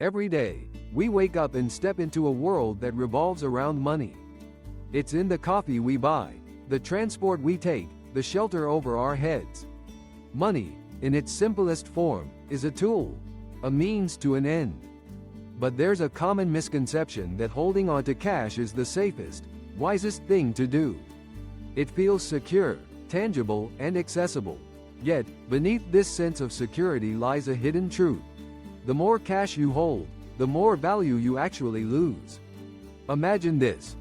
Every day, we wake up and step into a world that revolves around money. It's in the coffee we buy, the transport we take, the shelter over our heads. Money, in its simplest form, is a tool, a means to an end. But there's a common misconception that holding on to cash is the safest, wisest thing to do. It feels secure, tangible, and accessible. Yet, beneath this sense of security lies a hidden truth. The more cash you hold, the more value you actually lose. Imagine this.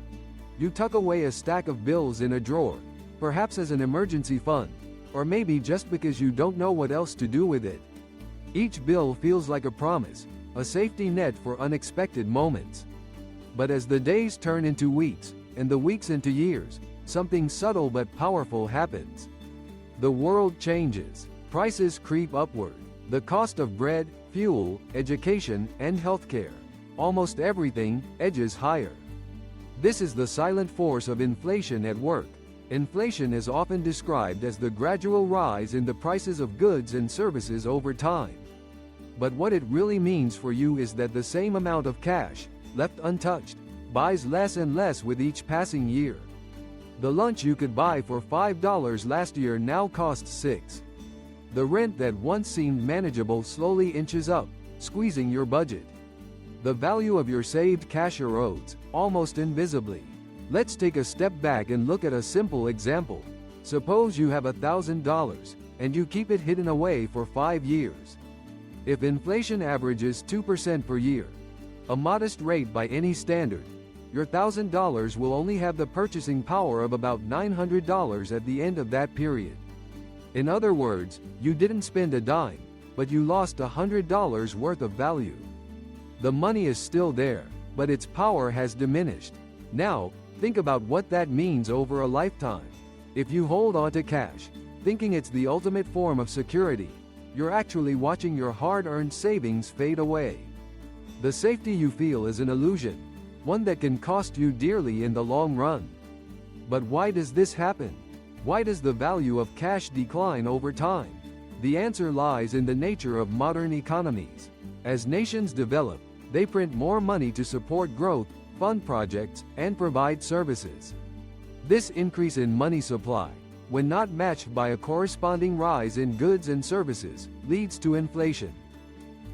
You tuck away a stack of bills in a drawer, perhaps as an emergency fund, or maybe just because you don't know what else to do with it. Each bill feels like a promise, a safety net for unexpected moments. But as the days turn into weeks, and the weeks into years, something subtle but powerful happens. The world changes, prices creep upward, the cost of bread, fuel, education, and healthcare, almost everything, edges higher. This is the silent force of inflation at work. Inflation is often described as the gradual rise in the prices of goods and services over time. But what it really means for you is that the same amount of cash, left untouched, buys less and less with each passing year. The lunch you could buy for $5 last year now costs $6. The rent that once seemed manageable slowly inches up, squeezing your budget. The value of your saved cash erodes, almost invisibly. Let's take a step back and look at a simple example. Suppose you have $1,000, and you keep it hidden away for 5 years. If inflation averages 2% per year, a modest rate by any standard, your $1,000 will only have the purchasing power of about $900 at the end of that period. In other words, you didn't spend a dime, but you lost $100 worth of value. The money is still there, but its power has diminished. Now, think about what that means over a lifetime. If you hold on to cash, thinking it's the ultimate form of security, you're actually watching your hard-earned savings fade away. The safety you feel is an illusion, one that can cost you dearly in the long run. But why does this happen? Why does the value of cash decline over time? The answer lies in the nature of modern economies. As nations develop, they print more money to support growth, fund projects, and provide services. This increase in money supply, when not matched by a corresponding rise in goods and services, leads to inflation.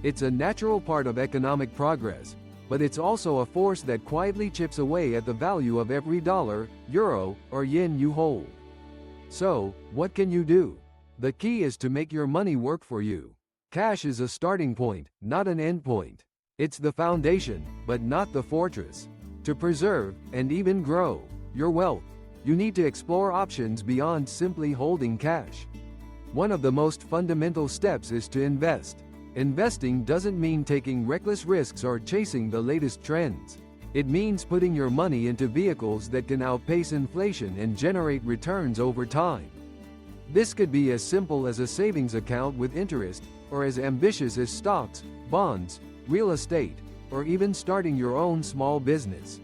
It's a natural part of economic progress, but it's also a force that quietly chips away at the value of every dollar, euro, or yen you hold. So, what can you do? The key is to make your money work for you. Cash is a starting point, not an end point. It's the foundation, but not the fortress. To preserve, and even grow, your wealth, you need to explore options beyond simply holding cash. One of the most fundamental steps is to invest. Investing doesn't mean taking reckless risks or chasing the latest trends. It means putting your money into vehicles that can outpace inflation and generate returns over time. This could be as simple as a savings account with interest, or as ambitious as stocks, bonds, real estate, or even starting your own small business.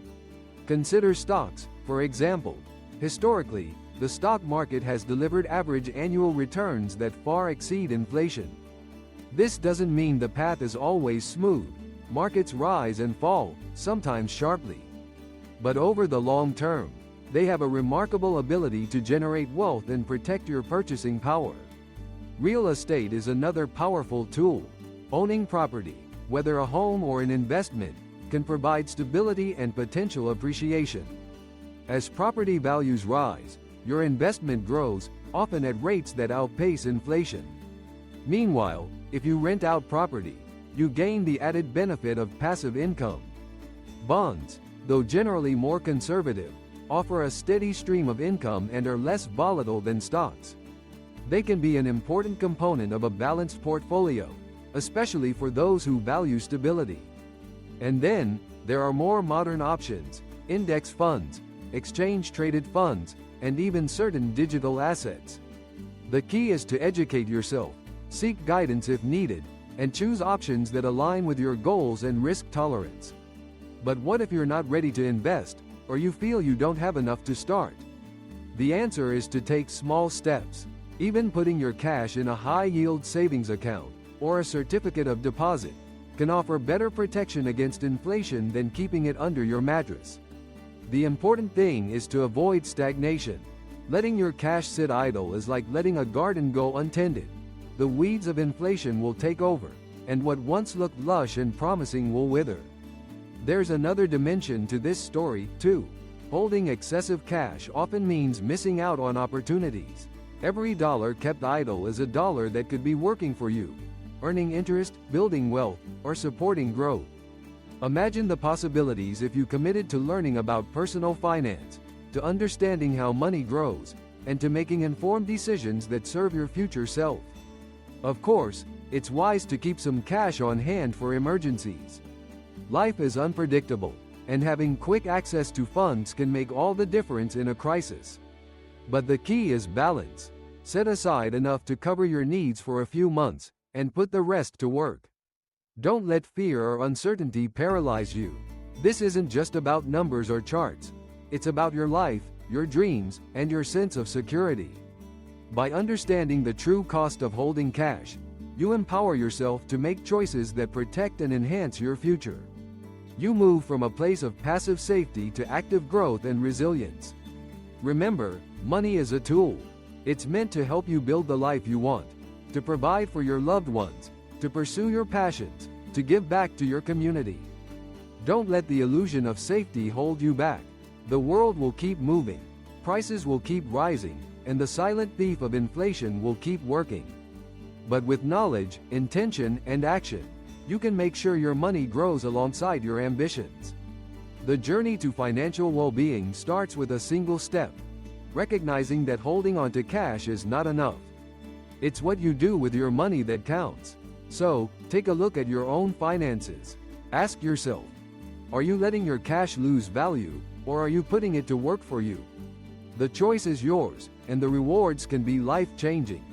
Consider stocks, for example. Historically, the stock market has delivered average annual returns that far exceed inflation. This doesn't mean the path is always smooth. Markets rise and fall, sometimes sharply. But over the long term, they have a remarkable ability to generate wealth and protect your purchasing power. Real estate is another powerful tool. Owning property, whether a home or an investment, can provide stability and potential appreciation. As property values rise, your investment grows, often at rates that outpace inflation. Meanwhile, if you rent out property, you gain the added benefit of passive income. Bonds, though generally more conservative, offer a steady stream of income and are less volatile than stocks. They can be an important component of a balanced portfolio, especially for those who value stability. And then, there are more modern options: index funds, exchange-traded funds, and even certain digital assets. The key is to educate yourself, seek guidance if needed, and choose options that align with your goals and risk tolerance. But what if you're not ready to invest, or you feel you don't have enough to start? The answer is to take small steps. Even putting your cash in a high-yield savings account, or a certificate of deposit, can offer better protection against inflation than keeping it under your mattress. The important thing is to avoid stagnation. Letting your cash sit idle is like letting a garden go untended. The weeds of inflation will take over, and what once looked lush and promising will wither. There's another dimension to this story, too. Holding excessive cash often means missing out on opportunities. Every dollar kept idle is a dollar that could be working for you, earning interest, building wealth, or supporting growth. Imagine the possibilities if you committed to learning about personal finance, to understanding how money grows, and to making informed decisions that serve your future self. Of course, it's wise to keep some cash on hand for emergencies. Life is unpredictable, and having quick access to funds can make all the difference in a crisis. But the key is balance. Set aside enough to cover your needs for a few months, and put the rest to work. Don't let fear or uncertainty paralyze you. This isn't just about numbers or charts. It's about your life, your dreams, and your sense of security. By understanding the true cost of holding cash, you empower yourself to make choices that protect and enhance your future. You move from a place of passive safety to active growth and resilience. Remember, money is a tool. It's meant to help you build the life you want, to provide for your loved ones, to pursue your passions, to give back to your community. Don't let the illusion of safety hold you back. The world will keep moving, prices will keep rising, and the silent thief of inflation will keep working. But with knowledge, intention, and action, you can make sure your money grows alongside your ambitions. The journey to financial well-being starts with a single step: recognizing that holding on to cash is not enough. It's what you do with your money that counts. So, take a look at your own finances. Ask yourself, are you letting your cash lose value, or are you putting it to work for you? The choice is yours, and the rewards can be life-changing.